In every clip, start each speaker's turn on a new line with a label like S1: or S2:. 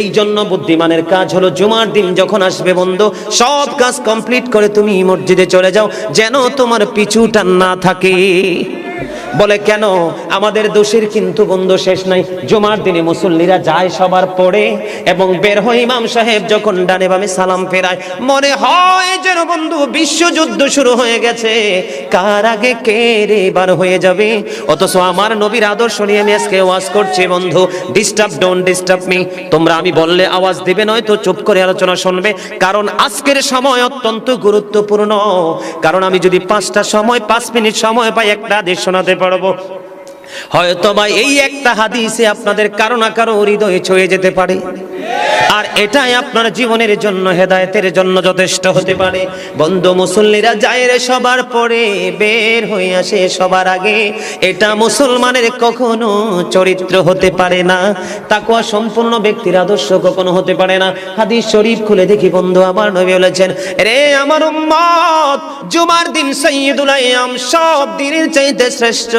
S1: এই জন্য বুদ্ধিমানের কাজ হলো জুমার দিন যখন আসবে বন্ধু, সব কাজ কমপ্লিট করে তুমি মসজিদে চলে যাও, যেন তোমার পিছু টান না থাকে। বলে কেন? আমাদের দোষের কিন্তু বন্ধু শেষ নাই। জুমার দিনে মুসল্লিরা যায় সবার পরে এবং বের হয়, ইমাম সাহেব যখন ডানে বামে সালাম ফেরায়, মনে হয় যেন বন্ধু বিশ্বযুদ্ধ শুরু হয়ে গেছে, কার আগে কে রে বার হয়ে যাবে। অথচ আমার নবীর আদর্শ নিয়ে আমি আজকে ওয়াজ করছি বন্ধু। Disturb, don't disturb me. তোমরা আমি বললে আওয়াজ দিবে, নয় তো চুপ করে আলোচনা শুনবে, কারণ আজকের সময় অত্যন্ত গুরুত্বপূর্ণ। কারণ আমি যদি 5 মিনিট সময় পাই, একটা হাদিস শোনাতে পারবো। হয়তো বা এই একটা হাদিসে আপনাদের কারো না কারো হৃদয়ে ছুঁয়ে যেতে পারে, আর এটাই আপনার জীবনের জন্য, হেদায়েতের জন্য যথেষ্ট হতে পারে। বন্ধু, মুসল্লিরা যায় রে সবার পরে, বের হয়ে আসে সবার আগে। এটা মুসলমানের কখনো চরিত্র হতে পারে না, তাকওয়া সম্পূর্ণ ব্যক্তির আদর্শ কখনো হতে পারে না। হাদিস শরীফ খুলে দেখি বন্ধু, আমার নবী বলেছেন, রে আমার উম্মত, জুমার দিন সাইয়্যিদুল আইয়াম, সব দিনের চাইতে শ্রেষ্ঠ।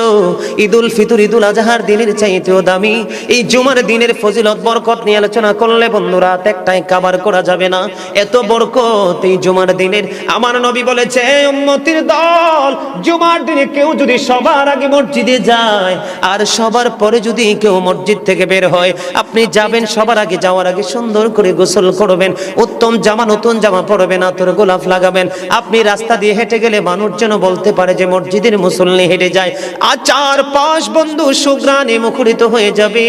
S1: ঈদুল ফিতর, ঈদুল আজহার দিনের চাইতেও দামি। এই জুমার দিনের ফজিলত বরকত নিয়ে আলোচনা করলে বন্ধু রাত একটাই কভার করা যাবে না, এত বরকত এই জুমার দিনের। আমার নবী বলেছে, উম্মতের দল, জুমার দিনে কেউ যদি সবার আগে মসজিদে যায় আর সবার পরে যদি কেউ মসজিদ থেকে বের হয়, আপনি যাবেন সবার আগে, যাওয়ার আগে সুন্দর করে গোসল করবেন, উত্তম জামা, নতুন জামা পরবেন, আতর গোলাপ লাগাবেন। আপনি রাস্তা দিয়ে হেঁটে গেলে মানুষ যেন বলতে পারে যে মসজিদের মুসল্লি হেঁটে যায়। আর চারপাশ বন্ধু সুঘ্রাণে মুখরিত হয়ে যাবে।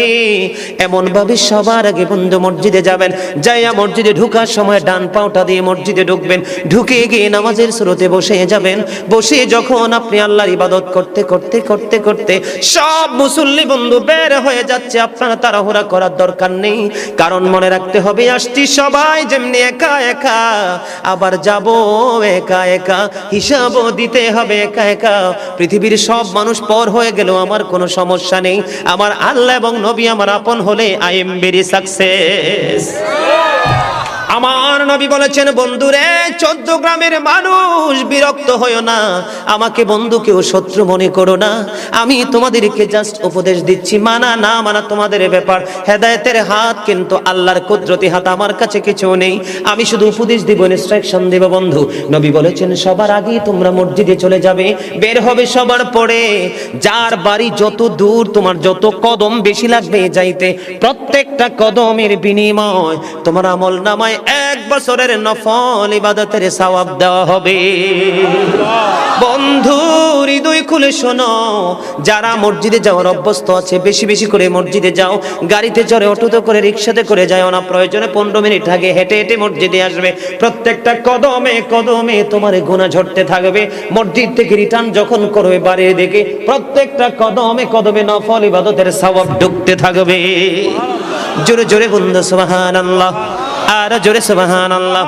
S1: এমন ভাবে সবার আগে বন্ধু মসজিদে যাবেন, যাইয়া মসজিদে ঢোকার সময় ডান পাওটা দিয়ে মসজিদে ঢুকবেন, ঢুকে গিয়ে নামাজের শুরুতে বসে যাবেন। বসে যখন আপনি আল্লাহর ইবাদত করতে করতে করতে করতে সব মুসল্লি বন্ধু বের হয়ে যাচ্ছে, আপনারা তাড়াহুড়া করার দরকার নেই। কারণ মনে রাখতে হবে, আসছি সবাই যেমনি একা একা, আবার যাব একা একা, হিসাবও দিতে হবে একা একা। পৃথিবীর সব মানুষ পর হয়ে গেলেও আমার কোনো সমস্যা নেই, আমার আল্লাহ এবং নবী আমার আপন হলে আই এম ভেরি সাকসেস। আমার নবী বলেছেন, বন্ধুরে 14 গ্রামের মানুষ বিরক্ত হইও না, আমাকে বন্ধু কেউ শত্রু মনে করো না, আমি তোমাদেরকে জাস্ট উপদেশ দিচ্ছি, মানা না মানা তোমাদের ব্যাপার। হেদায়েতের হাত কিন্তু আল্লাহর কুদরতি হাত, আমার কাছে কিছু নেই, আমি শুধু উপদেশ দিব, ইনস্ট্রাকশন দেব। বন্ধু, নবী বলেছেন সবার আগে তোমরা মসজিদে চলে যাবে, বের হবে সবার পরে। যার বাড়ি যত দূর, তোমার যত কদম বেশি লাগবে যাইতে, প্রত্যেকটা কদমের বিনিময় তোমার আমল নামায় 1 বছরের নফল ইবাদতের সওয়াব দেওয়া হবে। বন্ধু, হৃদয় খুলে শোনো, যারা মসজিদে যাওয়ার অভ্যস্ত আছে, বেশি বেশি করে মসজিদে যাও। গাড়িতে চড়ে, অটোতে করে, রিক্সাতে করে যাও না, প্রয়োজনে 15 মিনিট আগে হেঁটে হেঁটে মসজিদে আসবে। প্রত্যেকটা কদমে কদমে তোমার গুনাহ ঝরতে থাকবে। মসজিদ থেকে রিটার্ন যখন করবে বাড়ির দিকে, প্রত্যেকটা কদমে কদমে নফল ইবাদতের সওয়াব ঢুকতে থাকবে। জোরে জোরে বন্ধু সুবহানাল্লাহ, আর জোরে সুবহানাল্লাহ।